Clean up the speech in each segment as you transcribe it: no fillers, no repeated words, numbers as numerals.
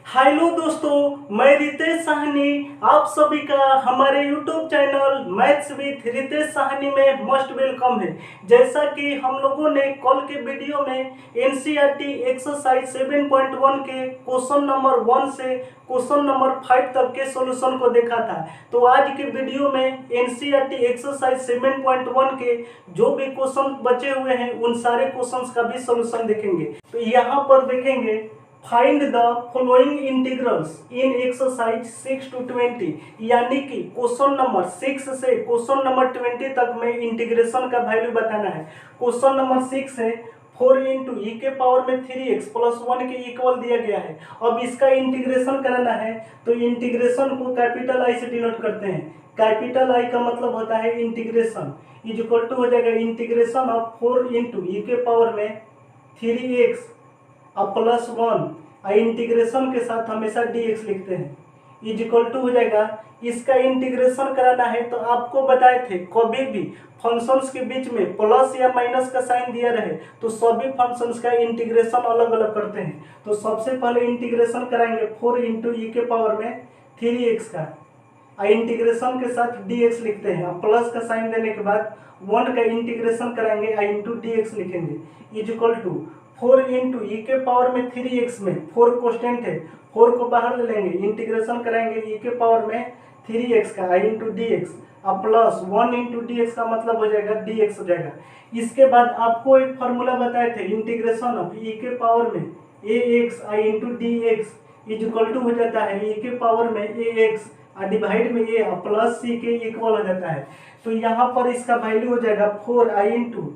Hello दोस्तों, मैं रितेश साहनी आप सभी का हमारे YouTube channel maths with Ritesh Sahni में मोस्ट वेलकम है। जैसा कि हम लोगों ने कल के वीडियो में NCERT एक्सरसाइज 7.1 के क्वेश्चन नंबर 1 से क्वेश्चन नंबर 5 तक के सॉल्यूशन को देखा था, तो आज के वीडियो में NCERT एक्सरसाइज 7.1 के जो भी क्वेश्चन बचे हुए हैं उन सारे क्वेश्चंस का भी सॉल्यूशन देखेंगे। तो यहाँ पर देखेंगे find the following integrals in exercise 6 to 20, यानी कि क्वेश्चन नंबर 6 से क्वेश्चन नंबर 20 तक में इंटीग्रेशन का वैल्यू बताना है। क्वेश्चन नंबर 6 है 4 इंटू ई के पावर में 3x प्लस 1 के इक्वल दिया गया है। अब इसका इंटीग्रेशन कराना है, तो इंटीग्रेशन को कैपिटल आई से डिनोट करते हैं। कैपिटल आई का मतलब होता है इंटीग्रेशन, इज इक्वल टू हो जाएगा इंटीग्रेशन ऑफ 4 इंटू ई के पावर में 3x अब प्लस 1 इंटीग्रेशन के साथ हमेशा dx लिखते हैं, इज इक्वल टू हो जाएगा। इसका इंटीग्रेशन कराना है तो आपको बताए थे कभी भी फंक्शंस के बीच में प्लस या माइनस का साइन दिया रहे तो सभी फंक्शंस का इंटीग्रेशन अलग अलग करते हैं। तो सबसे पहले इंटीग्रेशन कराएंगे 4 इंटू ई के पावर में 3x का, इंटीग्रेशन के साथ dx लिखते हैं। अब प्लस का साइन देने के बाद 1 का इंटीग्रेशन कराएंगे इंटू dx लिखेंगे, इज इक्वल टू 4 इंटू ई के पावर में 3x में 4 कॉन्स्टेंट है, 4 को बाहर ले लेंगे, इंटीग्रेशन कराएंगे ई के पावर में 3x का इंटू dx, अब प्लस 1 इंटू dx का मतलब हो जाएगा dx हो जाएगा। इसके बाद आपको एक फार्मूला बताए थे इंटीग्रेशन ऑफ ई के पावर में ax into dx is equal to हो जाता है ई के पावर में ax डिवाइड में a प्लस सी के इक्वल हो जाता है। तो यहाँ पर इसका वैल्यू हो जाएगा 4 इंटू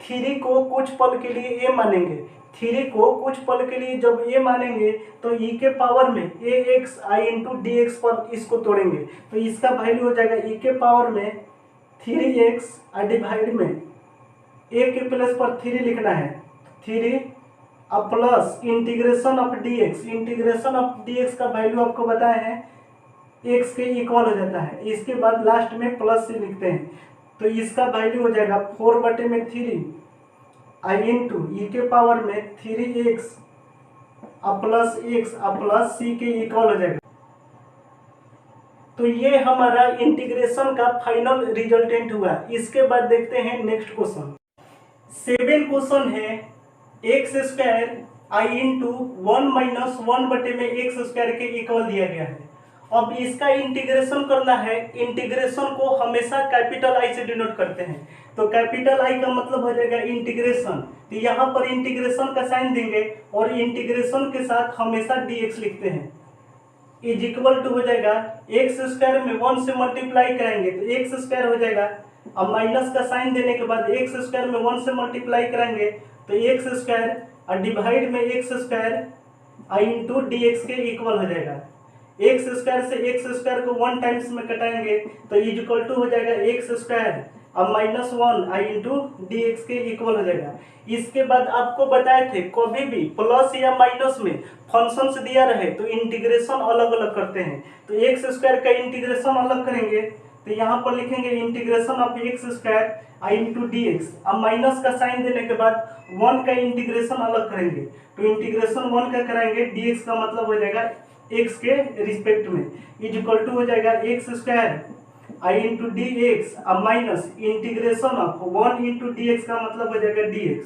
3 को कुछ पल के लिए a मानेंगे, 3 को कुछ पल के लिए जब a मानेंगे तो e के पावर में ax इंटू dx पर इसको तोड़ेंगे, तो इसका वैल्यू हो जाएगा e के पावर में 3x डिवाइड में a के प्लेस पर 3 लिखना है, 3 अब plus integration of dx, integration of dx का वैल्यू आपको बताया है x के इक्वल हो जाता है। इसके बाद लास्ट में प्लस से लिखते हैं, तो इसका वैल्यू हो जाएगा 4/3 इंटू ई के पावर में 3x plus x plus c के इक्वल हो जाएगा। तो ये हमारा इंटीग्रेशन का फाइनल रिजल्टेंट हुआ। इसके बाद देखते हैं नेक्स्ट क्वेश्चन। 7 क्वेश्चन है x square i into 1 minus 1/x² के इक्वल दिया गया है। अब इसका इंटीग्रेशन करना है, इंटीग्रेशन को हमेशा कैपिटल आई से डिनोट करते हैं, तो कैपिटल आई का मतलब हो जाएगा इंटीग्रेशन, तो यहाँ पर इंटीग्रेशन का साइन देंगे और इंटीग्रेशन के साथ हमेशा dx लिखते हैं, इज इक्वल टू हो जाएगा एक्स स्क्वायर में 1 से मल्टीप्लाई कराएंगे तो एक्स स्क्वायर हो जाएगा, अब माइनस का साइन देने के बाद एक्स स्क्वायर में 1 से मल्टीप्लाई कराएंगे तो एक्स स्क्वायर और डिवाइड में एक्स स्क्वायर इंटू dx के इक्वल हो जाएगा। एक्स स्क्वायर से एक्स स्क्वायर को 1 टाइम्स में कटाएंगे तो इज इक्वल टू हो जाएगा एक्स स्क्वायर अब माइनस 1 इंटू dx के इक्वल हो जाएगा। इसके बाद आपको बताए थे कभी भी प्लस या माइनस में फंक्शंस दिया रहे तो इंटीग्रेशन अलग अलग करते हैं, तो एक्स स्क्वायर का इंटीग्रेशन अलग करेंगे तो यहाँ पर लिखेंगे integration of x square into dx, अब माइनस का साइन देने के बाद 1 का इंटीग्रेशन अलग करेंगे, तो इंटीग्रेशन 1 का कराएंगे dx का मतलब हो जाएगा x के रिस्पेक्ट में, इज इक्वल टू हो जाएगा एक्स स्क्वायर इंटू dx अब minus integration of 1 into dx का मतलब हो जाएगा dx।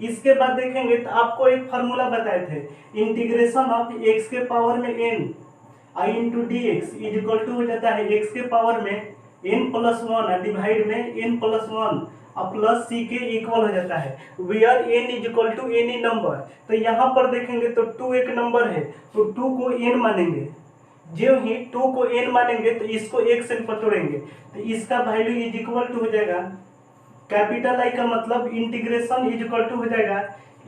इसके बाद देखेंगे तो आपको एक फार्मूला बताए थे इंटीग्रेशन ऑफ x के पावर में n into dx is equal to हो जाता है x के पावर में n प्लस 1 डिवाइड में n प्लस 1 प्लस सी के इक्वल हो जाता है, where n is equal to any number. तो यहाँ पर देखेंगे तो 2 एक नंबर है तो 2 को n मानेंगे, जो ही 2 को n मानेंगे तो इसको x से तोड़ेंगे तो इसका वैल्यू इज इक्वल टू हो जाएगा कैपिटल आई का मतलब इंटीग्रेशन इज इक्वल टू हो जाएगा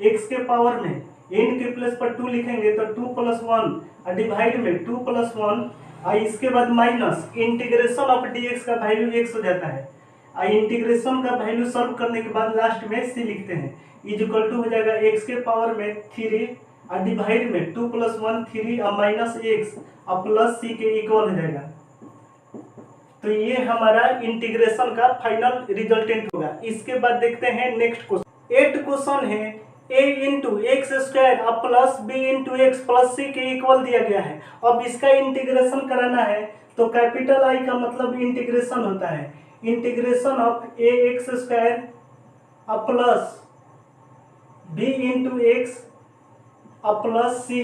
x के पावर में n के प्लेस पर 2 लिखेंगे तो 2 प्लस 1 डिवाइड में 2 प्लस 1 इसके बाद माइनस इंटीग्रेशन ऑफ dx का वैल्यू x हो जाता है, इंटीग्रेशन का वैल्यू सॉल्व करने के बाद लास्ट में c लिखते हैं, इज इक्वल टू हो जाएगा x के पावर में 3 डिवाइड में 2 plus 1 3 minus x plus c के इक्वल हो जाएगा। तो ये हमारा इंटीग्रेशन का फाइनल रिजल्टेंट होगा। इसके बाद देखते हैं नेक्स्ट क्वेश्चन। 8 क्वेश्चन है a इंटू एक्स स्क्वायर अब plus b into x plus c के इक्वल दिया गया है। अब इसका इंटीग्रेशन कराना है तो कैपिटल आई का मतलब इंटीग्रेशन होता है integration of A x square अब प्लस बी इंटू एक्स अब प्लस सी।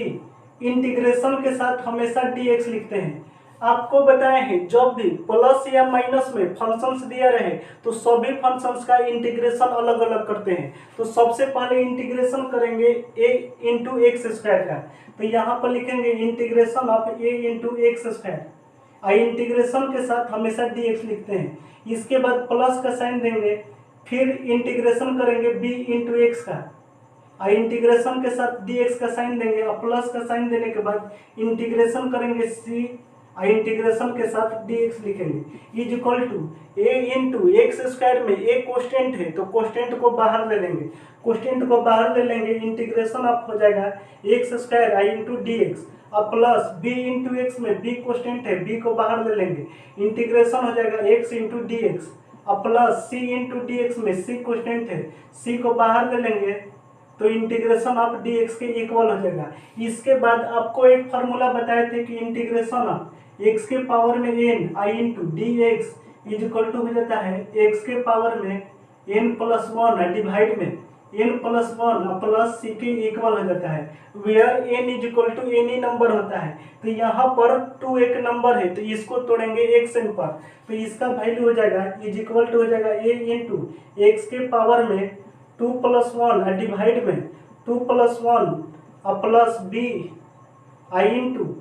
इंटीग्रेशन के साथ हमेशा dx लिखते हैं। आपको बताए हैं जब भी प्लस या माइनस में फंक्शंस दिया रहे तो सभी फंक्शंस का इंटीग्रेशन अलग अलग करते हैं। तो सबसे पहले इंटीग्रेशन करेंगे a इंटू एक्स स्क्वायर का, तो यहाँ पर लिखेंगे integration of a into x square. Integration के साथ हमेशा dx लिखते हैं। इसके बाद प्लस का साइन देंगे, फिर इंटीग्रेशन करेंगे b इंटू एक्स का, इंटीग्रेशन के साथ dx का साइन देंगे और प्लस का साइन देने के बाद इंटीग्रेशन करेंगे c, इंटीग्रेशन के साथ dx लिखेंगे is equal to a into x square में a कोस्टेंट है तो कोस्टेंट को बाहर ले लेंगे, कोस्टेंट को बाहर ले लेंगे इंटीग्रेशन ऑफ हो जाएगा x square i into d x अब प्लस b इंटू एक्स में b कोस्टेंट है b को बाहर ले लेंगे इंटीग्रेशन हो जाएगा x इंटू डी एक्स अब plus c into d x में c कोस्टेंट है c को बाहर ले लेंगे तो इंटीग्रेशन ऑफ dx के इक्वल हो जाएगा। इसके बाद आपको एक फार्मूला बताए थे कि इंटीग्रेशन ऑफ x के पावर में n i into d x is equal to हो जाता है x के पावर में n प्लस वन डिवाइड में n plus one plus c के इक्वल हो जाता है where n is equal to any number होता है। तो यहाँ पर 2 एक नंबर है तो इसको तोड़ेंगे xn पर, तो इसका वैल्यू हो जाएगा इज इक्वल टू हो जाएगा a इंटू एक्स के पावर में 2 प्लस वन डिवाइड में 2 plus one plus b i into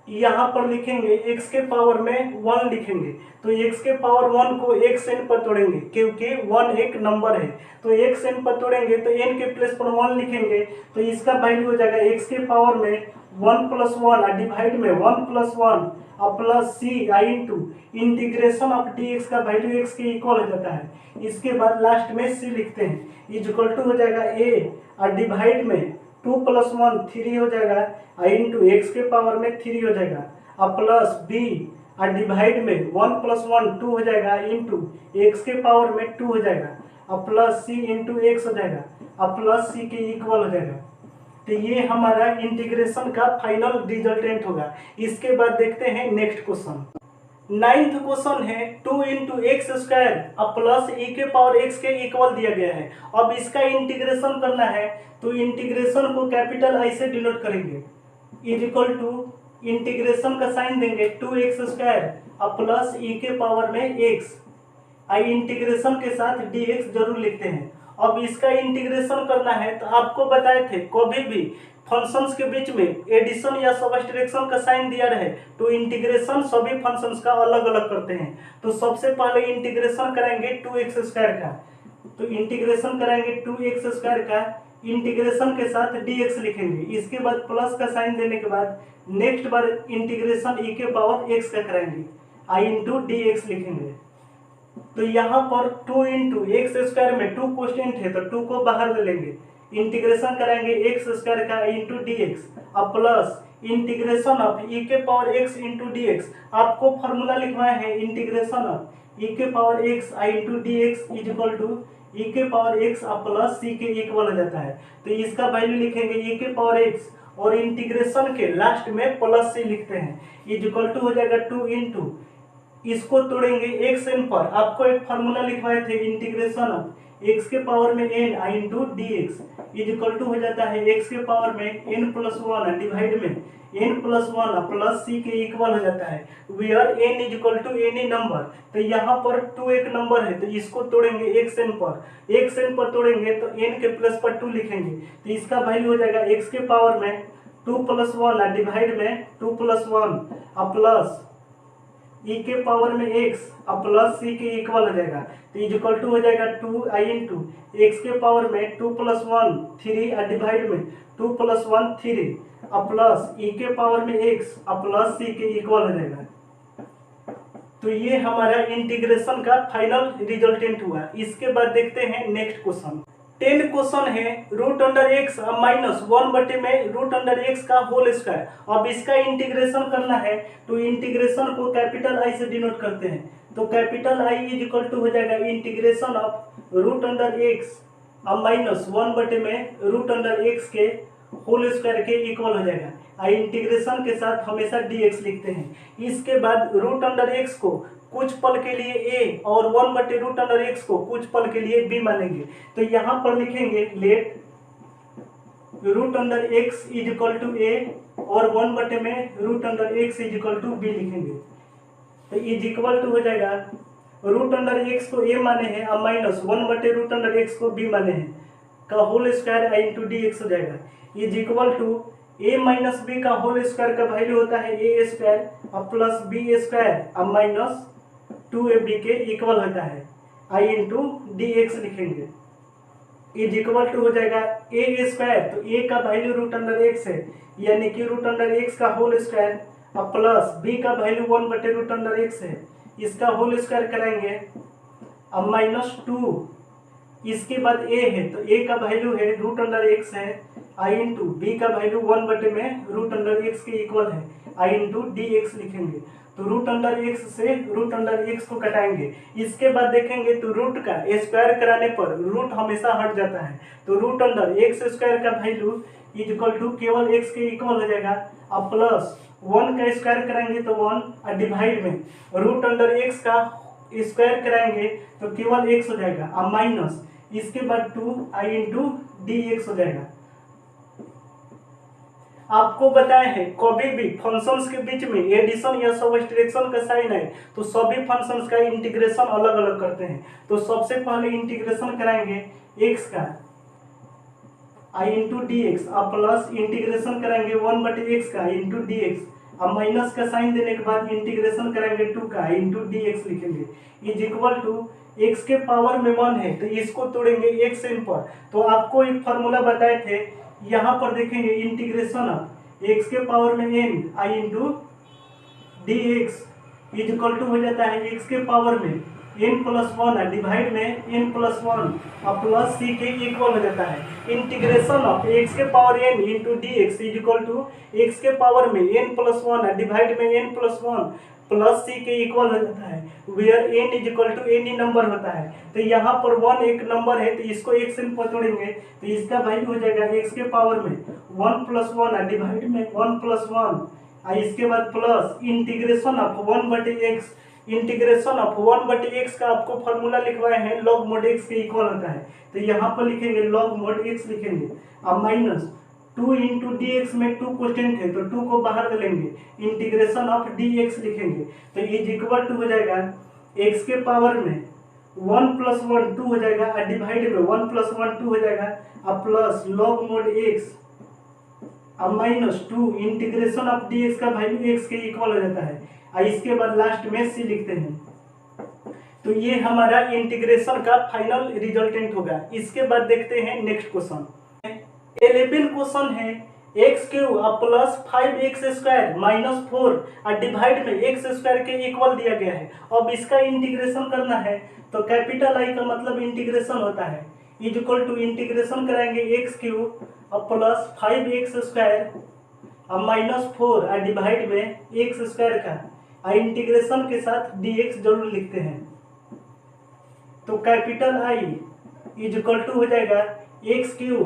यहाँ पर लिखेंगे x के पावर में 1 लिखेंगे तो x के पावर 1 को xn पर तोड़ेंगे क्योंकि 1 एक नंबर है तो xn पर तोड़ेंगे तो n के प्लेस पर 1 लिखेंगे तो इसका वैल्यू हो जाएगा x के पावर में 1 प्लस वन डिवाइड में 1 plus one plus c i into integration of dx का वैल्यू x के इक्वल हो जाता है। इसके बाद लास्ट में c लिखते हैं इज इक्वल टू हो जाएगा a डिवाइड में 2 प्लस वन 3 हो जाएगा आई इंटू एक्स के पावर में 3 हो जाएगा प्लस बी डिवाइड में 1 प्लस वन 2 हो जाएगा इंटू एक्स के पावर में 2 हो जाएगा प्लस सी इंटू एक्स हो जाएगा प्लस सी के इक्वल हो जाएगा। तो ये हमारा इंटीग्रेशन का फाइनल रिजल्टेंट होगा। इसके बाद देखते हैं नेक्स्ट क्वेश्चन। 9th क्वेश्चन है 2 into x square plus e के पावर x के इक्वल दिया गया है। अब इसका इंटीग्रेशन करना है तो इंटीग्रेशन को कैपिटल आई से डिनोट करेंगे इज इक्वल टू इंटीग्रेशन का साइन देंगे 2x स्क्वायर प्लस e के पावर में x इंटीग्रेशन के साथ dx जरूर लिखते हैं। अब इसका इंटीग्रेशन करना है तो आपको बताए थे कभी भी फंक्शंस के बीच में एडिशन या सबट्रैक्शन का साइन दिया रहे तो इंटीग्रेशन सभी फंक्शंस का अलग अलग करते हैं। तो सबसे पहले इंटीग्रेशन करेंगे 2x स्क्वायर का, तो इंटीग्रेशन करेंगे 2x स्क्वायर का इंटीग्रेशन के साथ dx लिखेंगे। इसके बाद प्लस का साइन देने के बाद नेक्स्ट बार इंटीग्रेशन e के पावर x का करेंगे आई इंटू डी एक्स लिखेंगे। तो यहाँ पर 2 इंटू एक्स स्क्वायर में 2 कोस्टेंट है तो 2 को बाहर ले लेंगे इंटीग्रेशन करेंगे एक्स स्क्वायर का into d x plus integration of e के power x into d x. आपको फॉर्मूला लिखवाए हैं इंटीग्रेशन ऑफ e के power x i into d x is equal to e के पावर x प्लस c के equal हो जाता है। तो इसका वैल्यू लिखेंगे e के पावर x और इंटीग्रेशन के लास्ट में प्लस c लिखते हैं इज इक्वल टू हो जाएगा 2 इंटू इसको तोड़ेंगे xn पर। आपको एक फार्मूला लिखवाए थे इंटीग्रेशन ऑफ x के पावर में n i into d x is equal to हो जाता है x के पावर में n प्लस वन डिवाइड में n plus one plus c के इक्वल हो जाता है where n is equal to any number. तो यहाँ पर 2 एक नंबर है तो इसको तोड़ेंगे xn पर तोड़ेंगे तो n के प्लस पर 2 लिखेंगे तो इसका वैल्यू हो जाएगा x के पावर में 2 प्लस वन डिवाइड में 2 प्लस वन प्लस e के पावर में x प्लस c के इक्वल हो जाएगा तो इज इक्वल टू हो जाएगा 2 आई इंटू एक्स के पावर में 2 प्लस वन 3 डिवाइड में 2 प्लस वन 3 प्लस e के पावर में x प्लस c के इक्वल हो जाएगा। तो ये हमारा इंटीग्रेशन का फाइनल रिजल्टेंट हुआ। इसके बाद देखते हैं नेक्स्ट क्वेश्चन। 10 क्वेश्चन है रूट अंडर एक्स माइनस 1 बटे में रूट अंडर एक्स का होल स्क्वायर। अब इसका इंटीग्रेशन करना है तो इंटीग्रेशन को कैपिटल आई से डिनोट करते हैं तो capital I is equal to हो जाएगा integration of root under x अब माइनस 1 में रूट अंडर एक्स के होल स्क्वायर के इक्वल हो जाएगा। इंटीग्रेशन के साथ हमेशा dx लिखते हैं। इसके बाद रूट अंडर एक्स को कुछ पल के लिए a और 1/रूट अंडर एक्स को कुछ पल के लिए b मानेंगे। तो यहाँ पर लिखेंगे let root under x is equal to a और 1 में root under x is equal to b लिखेंगे। तो इज इक्वल टू हो जाएगा रूट अंडर एक्स को a माने हैं और माइनस 1/रूट अंडर एक्स को b माने हैं का होल स्क्वायर इंटू dx हो जाएगा। Is equal to a minus b का होल स्क्वायर का वैल्यू होता है a स्क्वायर और प्लस बी स्क्वायर और माइनस 2ab के इक्वल होता है i इंटू dx लिखेंगे। इज इक्वल टू हो जाएगा a स्क्वायर, तो a का वैल्यू रूट अंडर एक्स है यानी कि रूट अंडर एक्स का होल स्क्वायर और प्लस b का वैल्यू 1/रूट अंडर एक्स है, इसका होल स्क्वायर कराएंगे अब माइनस 2। इसके बाद a है तो a का वैल्यू है रूट अंडर एक्स है i इंटू बी का वैल्यू 1 में रूट अंडर एक्स के इक्वल है i इंटू dx लिखेंगे। तो रूट अंडर एक्स से रूट अंडर एक्स को कटाएंगे। इसके बाद देखेंगे तो रूट का स्क्वायर कराने पर रूट हमेशा हट जाता है, तो रूट अंडर एक्स स्क्वायर का वैल्यू इज इक्वल टू केवल एक्स के इक्वल हो जाएगा और प्लस 1 का स्क्वायर कराएंगे तो 1 और डिवाइड में रूट अंडर एक्स का स्क्वायर कराएंगे तो केवल एक्स हो जाएगा और माइनस इसके बाद 2i इंटू dx हो जाएगा। आपको बताया है कभी भी फंक्शंस के बीच में एडिशन या सब्ट्रैक्शन का साइन है तो सभी फंक्शंस का इंटीग्रेशन अलग अलग करते हैं। तो सबसे पहले इंटीग्रेशन कराएंगे x का i इंटू डी एक्स और प्लस इंटीग्रेशन कराएंगे 1/x का इंटू डी एक्स और माइनस का साइन देने के बाद इंटीग्रेशन कराएंगे 2 का इंटू डी एक्स लिखेंगे। इज इक्वल टू x के पावर में 1 है तो इसको तोड़ेंगे x n पर। तो आपको एक फार्मूला बताए थे, यहाँ पर देखेंगे इंटीग्रेशन ऑफ x के पावर में n i into d x is equal to हो जाता है x के पावर में n+1 डिवाइड में n+1 और प्लस c के इक्वल हो जाता है। इंटीग्रेशन ऑफ x के power n into d x is equal to x के पावर में n+1 डिवाइड में n+1 प्लस c के इक्वल हो जाता है where n is equal to any number होता है। तो यहाँ पर 1 एक नंबर है तो इसको xn पर तोड़ेंगे तो इसका वैल्यू हो जाएगा x के पावर में 1+1 डिवाइड में 1+1 और इसके बाद plus integration of 1/x। Integration of 1/x का आपको फार्मूला लिखवाए हैं log mod x के इक्वल होता है। तो यहाँ पर लिखेंगे log mod x लिखेंगे और माइनस 2 इंटू डी एक्स में 2 कोस्टेंट है तो 2 को बाहर ले लेंगे इंटीग्रेशन ऑफ डी एक्स लिखेंगे। तो इज इक्वल टू हो जाएगा x के पावर में 1+1 2 हो जाएगा और डिवाइड में 1+1 2 हो जाएगा और प्लस log mod x अब minus 2 integration of D x का वैल्यू x के इक्वल हो जाता है और इसके बाद लास्ट में c लिखते हैं। तो ये हमारा इंटीग्रेशन का फाइनल रिजल्टेंट होगा। इसके बाद देखते हैं नेक्स्ट क्वेश्चन। 11 क्वेश्चन है x³ प्लस 5x² माइनस 4 और डिवाइड में x² के इक्वल दिया गया है। अब इसका इंटीग्रेशन करना है तो कैपिटल I का मतलब इंटीग्रेशन होता है इज इक्वल टू इंटीग्रेशन कराएंगे x³ प्लस 5x² और माइनस 4 और डिवाइड में x² का और इंटीग्रेशन के साथ dx जरूर लिखते हैं। तो capital I is equal to हो जाएगा x³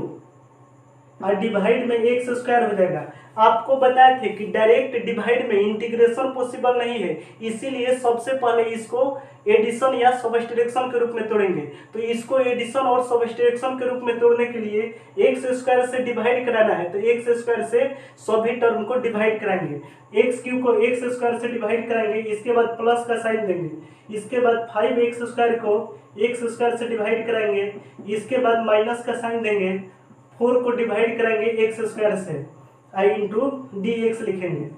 और डिवाइड में x² हो जाएगा। आपको बताए थे कि डायरेक्ट डिवाइड में इंटीग्रेशन पॉसिबल नहीं है, इसीलिए सबसे पहले इसको एडिशन या सब्ट्रैक्शन के रूप में तोड़ेंगे। तो इसको एडिशन और सब्ट्रैक्शन के रूप में तोड़ने के लिए x² से डिवाइड कराना है तो x² से सभी टर्म को डिवाइड कराएंगे। x³ को x² से डिवाइड कराएंगे, इसके बाद प्लस का साइन देंगे, इसके बाद 5x² को x² से डिवाइड कराएंगे, इसके बाद माइनस का साइन देंगे, 4 को डिवाइड कराएंगे x² से i इंटू डी एक्स लिखेंगे।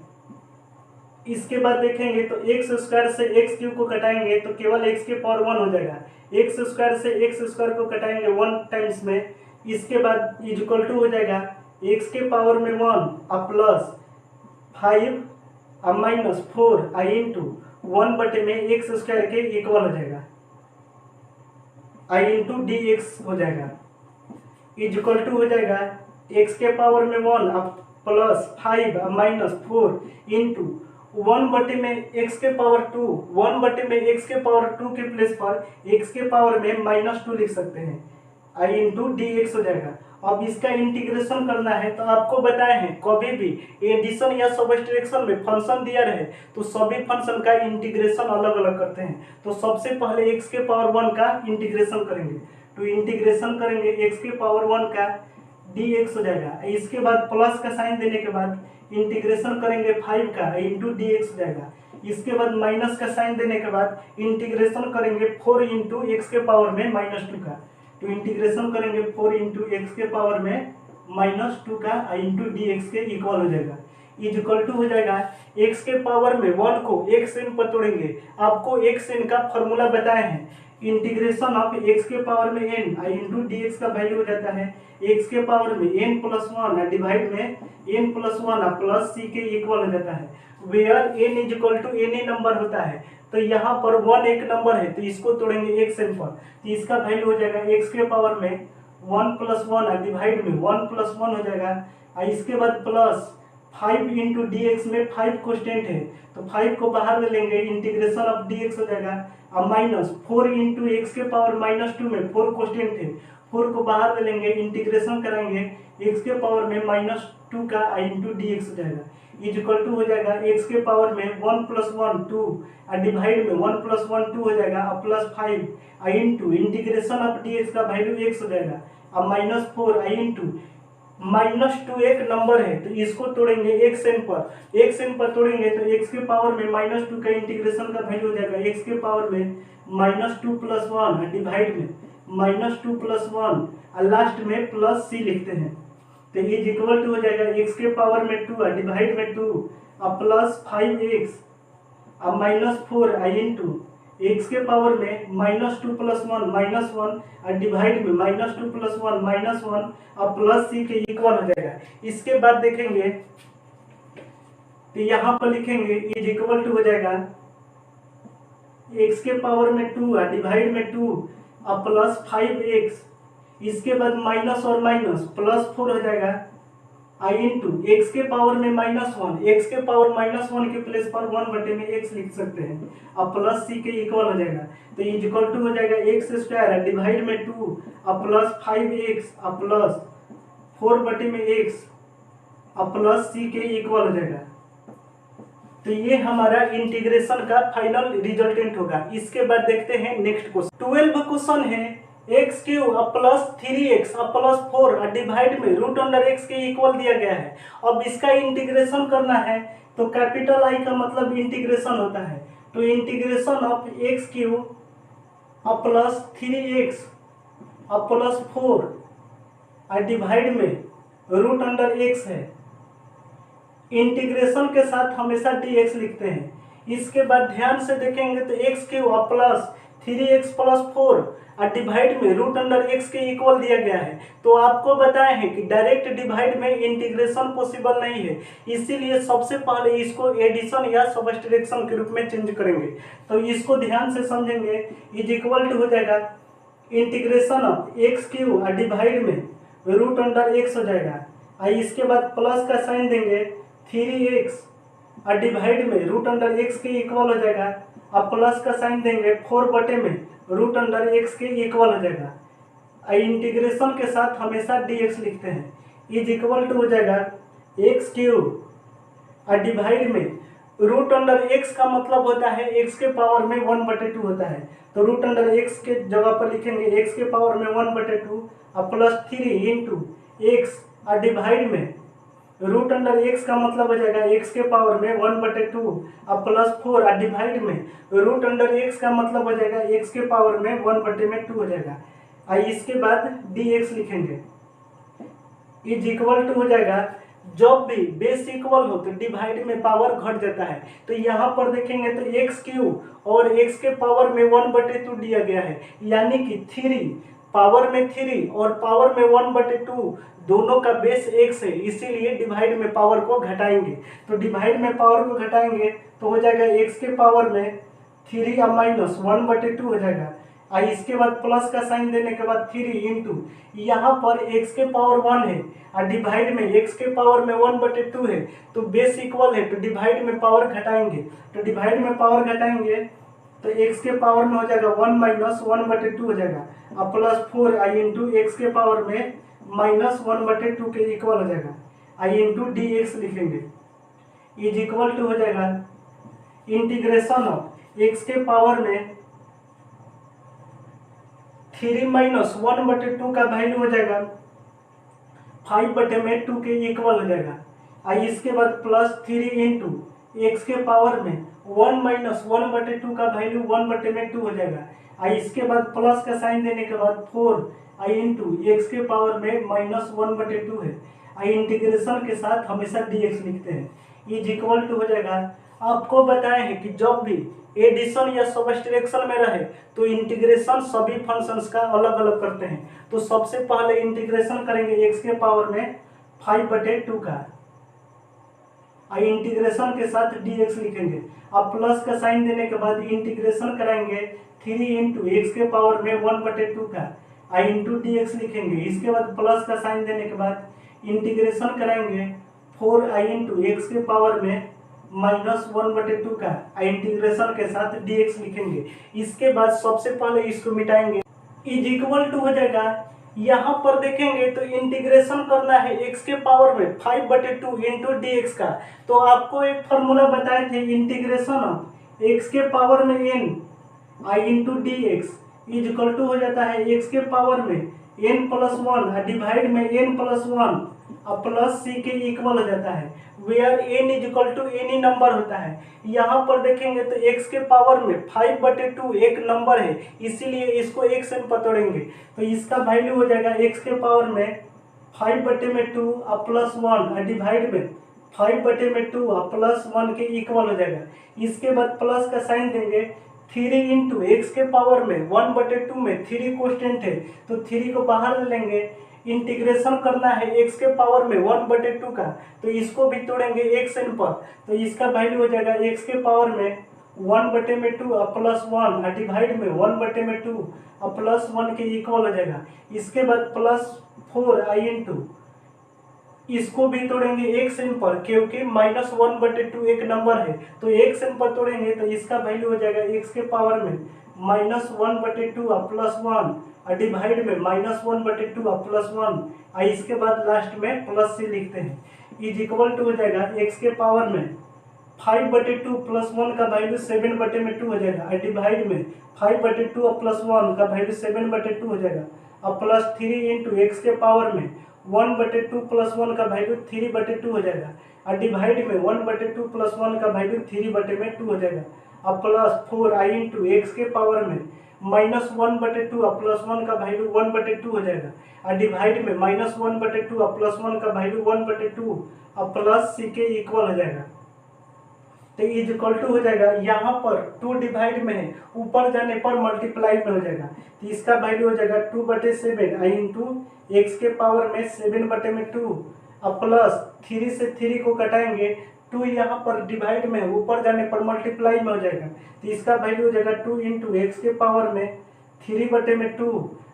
इसके बाद देखेंगे तो x² से x³ को कटाएंगे तो केवल x के पावर 1 हो जाएगा। x² से x² को कटाएंगे 1 टाइम्स में, इसके बाद इज इक्वल टू हो जाएगा x के पावर में 1 और प्लस 5 और माइनस 4 i इंटू 1 में x² के इक्वल हो जाएगा i इंटू डी एक्स हो जाएगा। इज इक्वल टू हो जाएगा x के पावर में 1 अब प्लस 5 माइनस 4 इंटू 1 में x के पावर 2 1 में x के पावर 2 के प्लेस पर x के पावर में -2 लिख सकते हैं आई इंटू डी एक्स हो जाएगा। अब इसका इंटीग्रेशन करना है तो आपको बताए हैं कभी भी एडिशन या सब्ट्रैक्शन में फंक्शन दिया रहे तो सभी फंक्शन का इंटीग्रेशन अलग अलग करते हैं। तो सबसे पहले x के पावर 1 का इंटीग्रेशन करेंगे, तो इंटीग्रेशन करेंगे x के पावर 1 का dx हो जाएगा। इसके बाद प्लस का साइन देने के बाद इंटीग्रेशन करेंगे 5 का इंटू डी एक्स हो जाएगा। इसके बाद माइनस का साइन देने के बाद इंटीग्रेशन करेंगे 4 इंटू एक्स के पावर में -2 का, तो इंटीग्रेशन करेंगे 4 इंटू एक्स के पावर में -2 का इंटू डी एक्स के इक्वल हो जाएगा। इज इक्वल टू हो जाएगा एक्स के पावर में 1 को एक्स एन पर तोड़ेंगे। आपको एक्स एन का फॉर्मूला बताए हैं, इंटीग्रेशन ऑफ एक्स के पावर में एन आई इंटू डी एक्स का वैल्यू हो जाता है एक्स के पावर में एन प्लस 1 डिवाइड में एन प्लस 1 प्लस सी के इक्वल हो जाता है, where n is equal to any number होता है। तो यहाँ पर 1 एक नंबर है तो इसको तोड़ेंगे एक्स एन पर, तो इसका वैल्यू हो जाएगा एक्स के पावर में 1 प्लस 1 डिवाइड में 1 प्लस 1 हो जाएगा। और इसके बाद प्लस 5 इंटू डी एक्स में 5 कॉन्स्टेंट है तो 5 को बाहर ले लेंगे, इंटीग्रेशन ऑफ डी एक्स हो जाएगा। अब माइनस 4 इंटू एक्स के पावर -2 में 4 कॉन्स्टेंट है, 4 को बाहर ले लेंगे, इंटीग्रेशन करेंगे एक्स के पावर में -2 का इंटू डी एक्स हो जाएगा। इज इक्वल टू हो जाएगा एक्स के पावर में 1 प्लस 1 2 डिवाइड में 1 प्लस 1 2 हो जाएगा और plus 5 into integration of D x का वैल्यू एक्स हो जाएगा। अब -4 इंटू -2 एक नंबर है तो इसको तोड़ेंगे एक्स एन पर तोड़ेंगे तो एक्स के पावर में -2 का इंटीग्रेशन का वैल्यू हो जाएगा एक्स के पावर में -2 प्लस 1 डिवाइड में -2 प्लस 1 और लास्ट में प्लस सी लिखते हैं, तो इज इक्वल टू हो जाएगा एक्स के पावर में 2 डिवाइड में 2 और प्लस 5x और -4 इंटू एक्स के पावर में -2 प्लस 1 -1 और डिवाइड में -2 प्लस 1 -1 और प्लस सी के इक्वल हो जाएगा। इसके बाद देखेंगे तो यहाँ पर लिखेंगे इज इक्वल टू हो जाएगा एक्स के पावर में 2 डिवाइड में 2 और प्लस 5x, इसके बाद माइनस और माइनस प्लस 4 हो जाएगा आई इंटू एक्स के पावर में -1, एक्स के पावर -1 के प्लेस पर 1 बटे में x लिख सकते हैं अब प्लस सी के इक्वल हो जाएगा। तो इज इक्वल टू हो जाएगा एक्स स्क्वायर डिवाइड में 2 और प्लस 5x और प्लस 4 बटे में x और प्लस सी के इक्वल हो जाएगा। तो ये हमारा इंटीग्रेशन का फाइनल रिजल्टेंट होगा। इसके बाद देखते हैं नेक्स्ट क्वेश्चन। 12 क्वेश्चन है x cube plus 3x plus 4 divide में रूट अंडर एक्स के इक्वल दिया गया है। अब इसका इंटीग्रेशन करना है तो कैपिटल आई का मतलब इंटीग्रेशन होता है, तो integration of x cube plus 3x plus 4 divide में रूट अंडर एक्स है। इंटीग्रेशन के साथ हमेशा dx लिखते हैं। इसके बाद ध्यान से देखेंगे तो x cube plus 3x plus 4 divide में रूट अंडर एक्स के इक्वल दिया गया है। तो आपको बताए हैं कि डायरेक्ट डिवाइड में इंटीग्रेशन पॉसिबल नहीं है, इसीलिए सबसे पहले इसको एडिशन या सब्ट्रैक्शन के रूप में चेंज करेंगे। तो इसको ध्यान से समझेंगे, इज इक्वल टू हो जाएगा integration of x cube divide में रूट अंडर एक्स हो जाएगा। इसके बाद प्लस का साइन देंगे 3x डिवाइड में रूट अंडर एक्स के इक्वल हो जाएगा और प्लस का साइन देंगे 4 बटे में रूट अंडर एक्स के इक्वल हो जाएगा। इंटीग्रेशन के साथ हमेशा dx लिखते हैं। इज इक्वल टू हो जाएगा एक्स क्यूब डिवाइड में रूट अंडर एक्स का मतलब होता है एक्स के पावर में 1/2 होता है, तो रूट अंडर एक्स के जगह पर लिखेंगे एक्स के पावर में 1/2 और प्लस 3 इंटू एक्स डिवाइड में रूट अंडर एक्स का मतलब हो जाएगा एक्स के पावर में 1/2 और प्लस 4 डिवाइड में रूट अंडर एक्स का मतलब हो जाएगा एक्स के पावर में 1/2 हो जाएगा। इसके बाद dx लिखेंगे। इज इक्वल टू हो जाएगा, जब भी बेस इक्वल हो तो डिवाइड में पावर घट जाता है। तो यहाँ पर देखेंगे तो एक्स क्यूब और एक्स के पावर में 1/2 दिया गया है, यानी कि 3 पावर में 3 और पावर में 1/2 दोनों का बेस x है, इसीलिए डिवाइड में पावर को घटाएंगे। तो डिवाइड में पावर को घटाएंगे तो हो जाएगा x के पावर में 3 और माइनस 1/2 हो जाएगा। और इसके बाद प्लस का साइन देने के बाद 3 इंटू यहाँ पर x के पावर 1 है और डिवाइड में x के पावर में 1/2 है, तो बेस इक्वल है तो डिवाइड में पावर घटाएंगे। तो डिवाइड में पावर घटाएंगे तो एक्स के पावर में हो जाएगा 1 माइनस 1/2 हो जाएगा, अब प्लस 4i इंटू एक्स के पावर में माइनस 1/2 के इक्वल हो जाएगा, i इंटू डी एक्स लिखेंगे, इज इक्वल टू हो जाएगा इंटीग्रेशन ऑफ एक्स के पावर में 3 माइनस 1/2 का वैल्यू हो जाएगा 5/2 के इक्वल हो जाएगा, आई इसके बाद प्लस 3 इंटू एक्स के पावर में 1 माइनस 1/2 का वैल्यू 1/2 हो जाएगा, आई इसके बाद प्लस का साइन देने के बाद 4 आई इंटू एक्स के पावर में माइनस 1/2 है, आई इंटीग्रेशन के साथ हमेशा dx लिखते हैं, इज इक्वल टू हो जाएगा। आपको बताए हैं कि जब भी एडिशन या सब्ट्रैक्शन में रहे तो इंटीग्रेशन सभी फंक्शंस का अलग अलग करते हैं। तो सबसे पहले इंटीग्रेशन करेंगे एक्स के पावर में 5/2 का, आई इंटीग्रेशन के साथ dx लिखेंगे, अब प्लस का साइन देने के बाद इंटीग्रेशन कराएंगे 3 इंटू एक्स के पावर में 1/2 का, आई इंटू dx लिखेंगे, इसके बाद प्लस का साइन देने के बाद इंटीग्रेशन कराएंगे 4i इंटू एक्स के पावर में माइनस 1/2 का, आई इंटीग्रेशन के साथ dx लिखेंगे, इसके बाद सबसे पहले इसको मिटाएंगे, इज इक्वल टू हो जाएगा। यहाँ पर देखेंगे तो इंटीग्रेशन करना है एक्स के पावर में 5/2 इंटू dx का, तो आपको एक फार्मूला बताए थे इंटीग्रेशन ऑफ एक्स के पावर में n i into d x is equal to हो जाता है एक्स के पावर में n+1 डिवाइड में n+1 अब प्लस सी के इक्वल हो जाता है, where n is equal to any number होता है। यहाँ पर देखेंगे तो x के पावर में 5/2 एक नंबर है, इसीलिए इसको एक से पकड़ेंगे, तो इसका वैल्यू हो जाएगा x के पावर में 5/2 अब प्लस 1 डिवाइड में 5/2 अब प्लस 1 के इक्वल हो जाएगा, इसके बाद प्लस का साइन देंगे 3 इंटू एक्स के पावर में 1/2 में 3 कॉन्स्टेंट है तो 3 को बाहर लेंगे, इंटीग्रेशन करना है x के पावर में 1/2 का, तो इसको भी तोड़ेंगे x n पर, तो इसका वैल्यू हो जाएगा x के पावर में 1/2 अब प्लस 1 डिवाइड में 1/2 अब प्लस 1 के इक्वल हो जाएगा, इसके बाद प्लस 4i इंटू इसको भी तोड़ेंगे x n पर, क्योंकि माइनस 1/2 एक नंबर है तो x n पर तोड़ेंगे, तो इसका वैल्यू हो जाएगा x के पावर में माइनस 1/2 अब प्लस 1 डिवाइड में माइनस 1/2 अब प्लस 1 आई इसके बाद लास्ट में प्लस सी लिखते हैं, इज इक्वल टू हो जाएगा x के पावर में 5/2 प्लस 1 का वैल्यू 7/2 हो जाएगा, डिवाइड में 5/2 अब प्लस 1 का वैल्यू 7/2 हो जाएगा, अब प्लस 3 इंटू एक्स के पावर में 1/2 प्लस 1 का वैल्यू 3/2 हो जाएगा, और डिवाइड में 1/2 प्लस 1 का वैल्यू 3/2 हो जाएगा, अब प्लस 4i इंटू एक्स के पावर में माइनस 1/2 अब प्लस 1 का वैल्यू 1/2 हो जाएगा, और डिवाइड में माइनस 1/2 अब प्लस 1 का वैल्यू 1/2 अब प्लस सी के इक्वल हो जाएगा, तो इज इक्वल टू हो जाएगा। यहाँ पर 2 डिवाइड में है, ऊपर जाने पर मल्टीप्लाई में हो जाएगा, तो इसका वैल्यू हो जाएगा 2/7 आई इंटू एक्स के पावर में 7/2 अब प्लस 3 से 3 को कटाएंगे, 2 यहाँ पर डिवाइड में ऊपर जाने पर मल्टीप्लाई में हो जाएगा, तो इसका वैल्यू हो जाएगा 2 इंटू एक्स के पावर में 3/2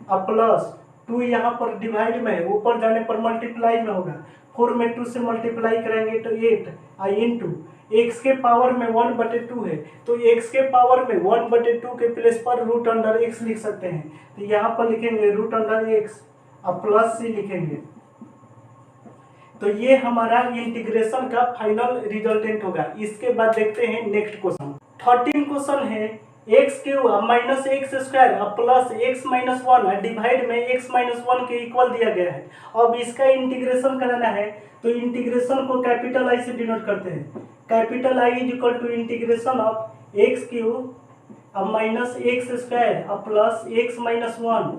अब प्लस 2 यहाँ पर डिवाइड में ऊपर जाने पर मल्टीप्लाई में होगा, 4 में 2 से मल्टीप्लाई करेंगे तो 8 आई इंटू एक्स के पावर में 1/2 है, तो एक्स के पावर में 1/2 के प्लेस पर √x लिख सकते हैं, तो यहाँ पर लिखेंगे √x अब प्लस सी लिखेंगे, तो ये हमारा इंटीग्रेशन का फाइनल रिजल्टेंट होगा। इसके बाद देखते हैं नेक्स्ट क्वेश्चन। 13 क्वेश्चन है x³ minus x square plus x-1 divide में x-1 के इक्वल दिया गया है। अब इसका इंटीग्रेशन करना है तो इंटीग्रेशन को कैपिटल आई से डिनोट करते हैं, capital I is equal to integration of x³ minus x square plus x-1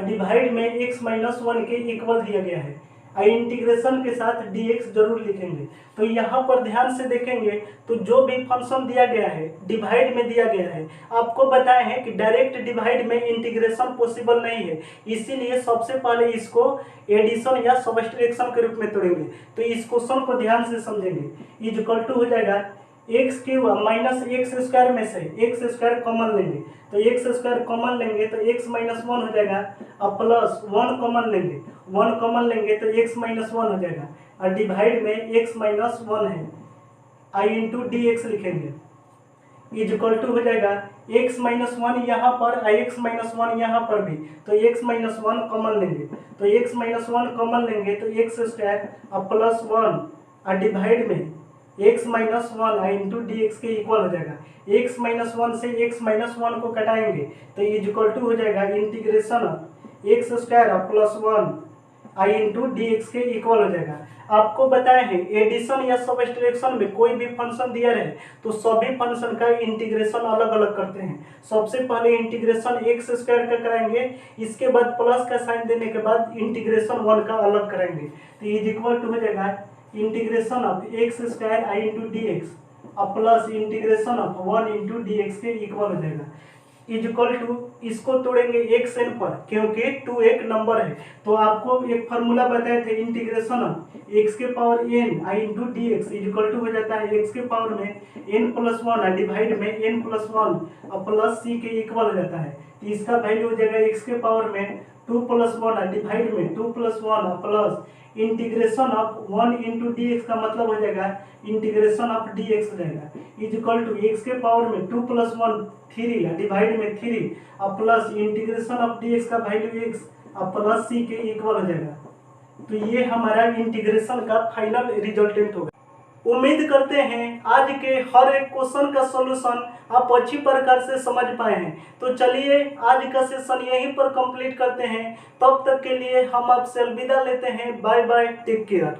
divide में x-1 के इक्वल दिया गया है, इंटीग्रेशन के साथ dx जरूर लिखेंगे। तो यहाँ पर ध्यान से देखेंगे तो जो भी फंक्शन दिया गया है डिवाइड में दिया गया है, आपको बताए हैं कि डायरेक्ट डिवाइड में इंटीग्रेशन पॉसिबल नहीं है, इसीलिए सबसे पहले इसको एडिशन या सब्ट्रैक्शन के रूप में तोड़ेंगे। तो इस क्वेश्चन को ध्यान से समझेंगे, इज इक्वल टू हो जाएगा x³ माइनस एक्स स्क्वायर में से एक्स स्क्वायर कॉमन लेंगे, तो एक्स स्क्वायर कॉमन लेंगे तो x-1 हो जाएगा, अब प्लस 1 कॉमन लेंगे, 1 कॉमन लेंगे तो x-1 हो जाएगा, और डिवाइड में x-1 है, आई इंटू डी एक्स लिखेंगे, इज इक्वल टू हो जाएगा x माइनस वन यहाँ पर और x माइनस वन यहाँ पर भी, तो x माइनस वन कॉमन लेंगे, तो x माइनस वन कॉमन लेंगे तो एक्स स्क्वायर और प्लस वन और डिवाइड में x minus one into d x के इक्वल हो जाएगा। x माइनस वन से x माइनस वन को कटाएंगे तो इज इक्वल टू हो जाएगा integration x square plus one I into d x के इक्वल हो जाएगा। आपको बताए हैं एडिशन या सबट्रैक्शन में कोई भी फंक्शन दिया रहे तो सभी फंक्शन का इंटीग्रेशन अलग अलग करते हैं। सबसे पहले इंटीग्रेशन एक्स स्क्वायर का कराएंगे, इसके बाद प्लस का साइन देने के बाद इंटीग्रेशन वन का अलग करेंगे तो इज इक्वल टू हो जाएगा integration of x square i into d x और plus integration of one into d x के इक्वल हो जाएगा। इज इक्वल टू इसको तोड़ेंगे एक्स एन पर क्योंकि टू एक नंबर है, तो आपको एक फार्मूला बताए थे इंटीग्रेशन ऑफ एक्स के power n I into d x is equal to हो जाता है एक्स के पावर में एन प्लस वन डिवाइड में एन प्लस वन और प्लस सी के इक्वल हो जाता है। तो इसका वैल्यू हो जाएगा एक्स के पावर में टू प्लस वन डिवाइड में two plus one plus integration of one into d x का मतलब हो जाएगा इंटीग्रेशन ऑफ डी एक्स हो जाएगा इज इक्वल टू एक्स के पावर में two plus one three divide में थ्री और plus integration of D x का वैल्यू एक्स और प्लस सी के इक्वल हो जाएगा। तो ये हमारा इंटीग्रेशन का फाइनल रिजल्टेंट होगा। उम्मीद करते हैं आज के हर एक क्वेश्चन का सॉल्यूशन आप अच्छी प्रकार से समझ पाए हैं। तो चलिए आज का सेशन यहीं पर कंप्लीट करते हैं। तब तक के लिए हम आपसे अलविदा लेते हैं। Bye bye, take care.